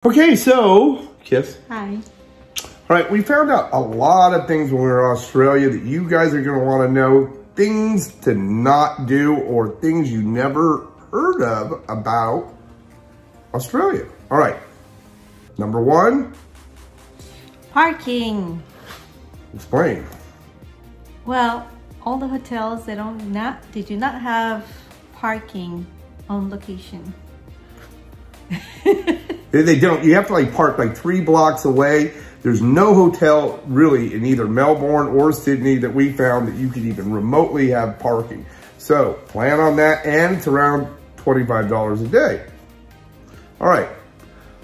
Okay, so, Kiss. Hi. All right, we found out a lot of things when we were in Australia that you guys are going to want to know. Things to not do or things you never heard of about Australia. All right, number one. Parking. Explain. Well, all the hotels, they do not have parking on location. They don't. You have to like park like 3 blocks away. There's no hotel really in either Melbourne or Sydney that we found that you could even remotely have parking. So plan on that, and it's around $25 a day. All right.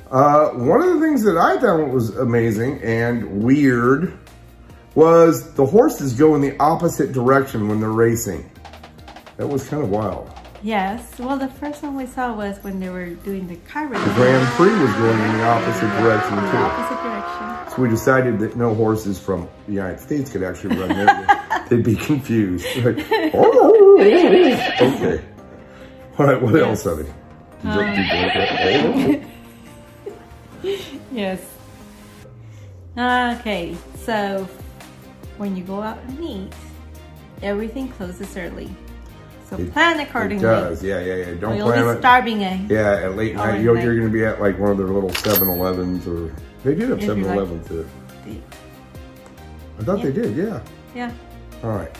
One of the things that I found was amazing and weird was the horses go in the opposite direction when they're racing. That was kind of wild. Yes. Well, the first one we saw was when they were doing the car race. The Grand Prix was going in the opposite direction too. Opposite direction. So we decided that no horses from the United States could actually run there. They'd be confused. Like, oh, okay. All right, what else, honey? Yes. Okay, so when you go out and eat, everything closes early. So plan accordingly. It does, yeah. Don't you'll plan be starving, Yeah, at late night, you're going to be at like one of their little 7-Elevens, or they did have 7-Elevens there. I thought they did, yeah. Yeah. All right.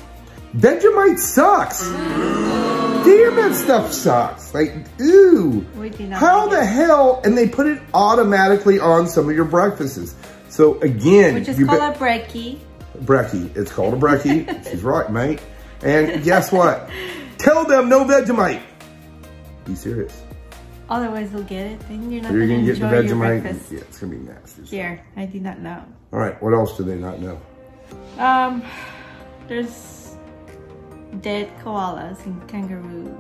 Vegemite sucks. Damn, that stuff sucks. Like, ew. We do not How the hell? And they put it automatically on some of your breakfasts. So again, which is called a brekkie. Brekkie. It's called a brekkie. She's right, mate. And guess what? Tell them no Vegemite. Be serious. Otherwise, they'll get it. Then you're not going going to get the enjoy your Vegemite. breakfast. Yeah, it's going to be nasty. Here, I did not know. All right, what else do they not know? There's dead koalas and kangaroos.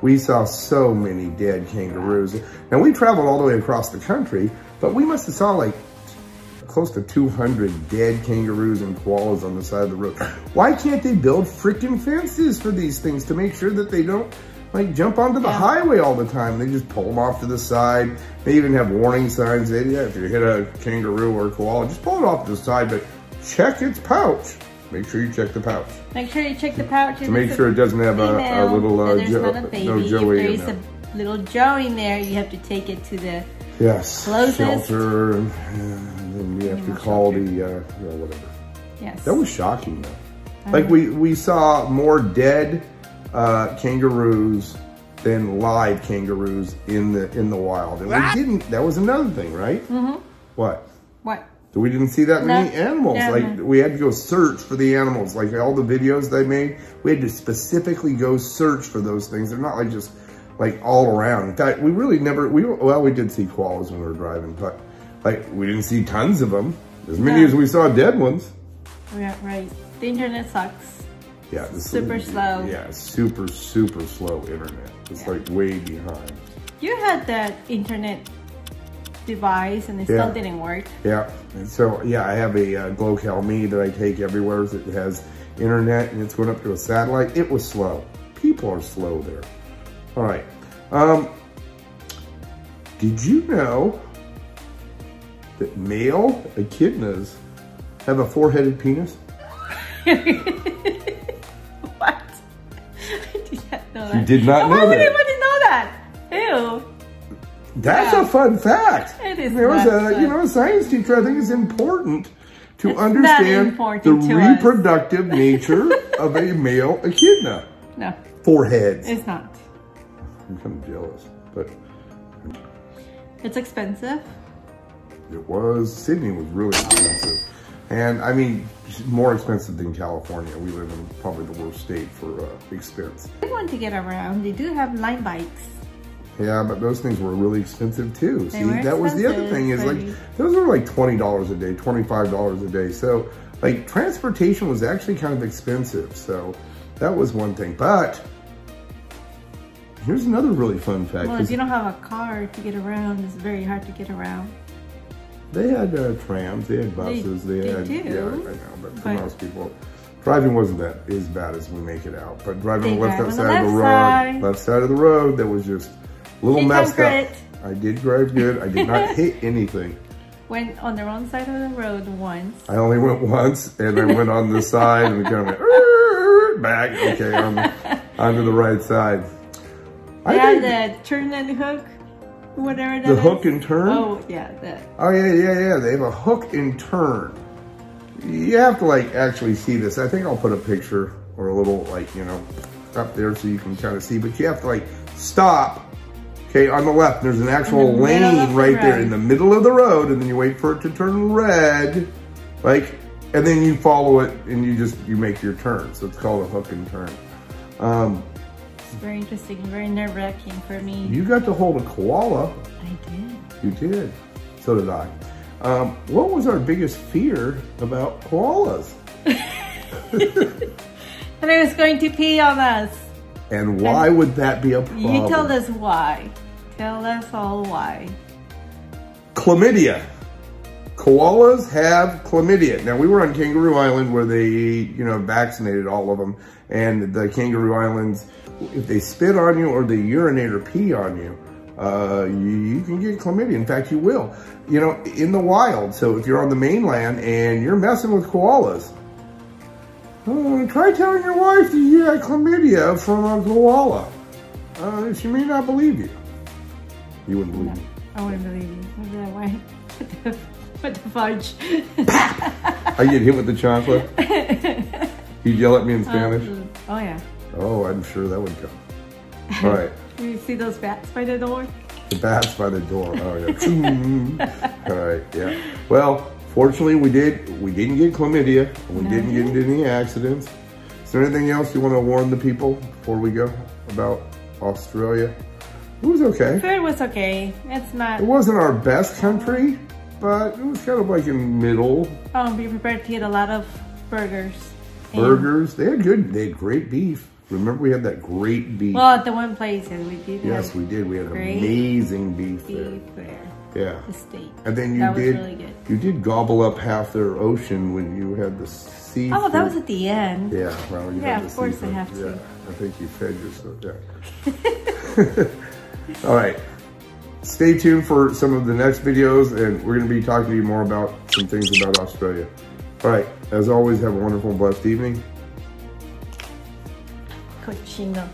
We saw so many dead kangaroos. Now, we traveled all the way across the country, but we must have saw like close to 200 dead kangaroos and koalas on the side of the road. Why can't they build freaking fences for these things to make sure that they don't like jump onto the highway all the time? They just pull them off to the side. They even have warning signs. If you hit a kangaroo or a koala, just pull it off to the side, but check its pouch. Make sure you check the pouch. Make sure you check the pouch. To make sure it doesn't have a little no Joey. If there's a little Joe in there, you have to take it to the closest shelter, and then we have to call the whatever. Yes. That was shocking though. Like we saw more dead kangaroos than live kangaroos in the wild, and we didn't. That was another thing, right? Mm-hmm. What? We didn't see that many animals. Like we had to go search for the animals. Like all the videos they made, we had to specifically go search for those things. They're not like just like all around. In fact, we really never. We did see koalas when we were driving, but like we didn't see tons of them. As many as we saw dead ones. Yeah, right. The internet sucks. Yeah, super slow. Yeah, super slow internet. It's like way behind. You had that internet device and it still didn't work. Yeah, and so I have a Globe-trotting that I take everywhere that has internet, and it's going up to a satellite. It was slow. People are slow there. All right. Did you know that male echidnas have a 4-headed penis? What? I did not know that. You did not know that? Why would anybody know that? Ew. That's a fun fact. It is. There was a science teacher. I think it's important to understand the reproductive nature of a male echidna. No. 4 heads. It's not. I'm kind of jealous, but it's expensive. It was. Sydney was really expensive, and I mean more expensive than California. We live in probably the worst state for expense. They want to get around. They do have line bikes. Yeah, but those things were really expensive too. See, that was the other thing is like, those were like $20 a day, $25 a day. So like transportation was actually kind of expensive. So that was one thing. But here's another really fun fact. Well, if you don't have a car to get around, it's very hard to get around. They had trams, they had buses, they had, do. Yeah, I know, but for most people, driving wasn't that as bad as we make it out. But driving on the left side of the road, there was just a little messed up. I did drive good. I did not hit anything. Went on the wrong side of the road once. I only went once, and I went on the side, and we kind of went back. Okay, onto the right side. Yeah, the turn and hook, whatever that is. The hook and turn? Oh, yeah, that. Oh, yeah. They have a hook and turn. You have to, like, actually see this. I think I'll put a picture or a little, like, you know, up there so you can kind of see. But you have to, like, stop. Okay, on the left, there's an actual lane right there in the middle of the road, and then you wait for it to turn red, like, and then you follow it, and you make your turn. So it's called a hook and turn. It's very interesting, very nerve-wracking for me. You got to hold a koala. I did. You did. So did I. What was our biggest fear about koalas? And it was going to pee on us. And why would that be a problem? You tell us why. Tell us all why. Chlamydia. Koalas have chlamydia. Now, we were on Kangaroo Island where they, you know, vaccinated all of them. And the Kangaroo Islands, if they spit on you or they urinate or pee on you, you can get chlamydia. In fact, you will. You know, in the wild. So if you're on the mainland and you're messing with koalas, try telling your wife that you had chlamydia from a koala. She may not believe you. You wouldn't believe me. I wouldn't believe you. Why? What the fudge? I get hit with the chocolate. You'd yell at me in Spanish? Oh, yeah. Oh, I'm sure that would come. All right. You see those bats by the door? The bats by the door. Oh, yeah. All right, yeah. Well, fortunately, we didn't get chlamydia. We didn't get into any accidents. Is there anything else you want to warn the people before we go about Australia? It was okay. Food was okay. It's not. It wasn't our best country, but it was kind of like in middle. Be prepared to eat a lot of burgers. Burgers. They had great beef. Remember, we had that great beef. Well, at the one place, we did. Yes, we did. We had amazing beef there. Yeah. The steak. And then you did gobble up half their ocean when you had the seafood. Oh, that was at the end. Yeah, well, you yeah, had the of course seafood. I have to. Yeah, I think you fed yourself. Yeah. All right. Stay tuned for some of the next videos, and we're going to be talking to you more about some things about Australia. All right. As always, have a wonderful and blessed evening. Cochino.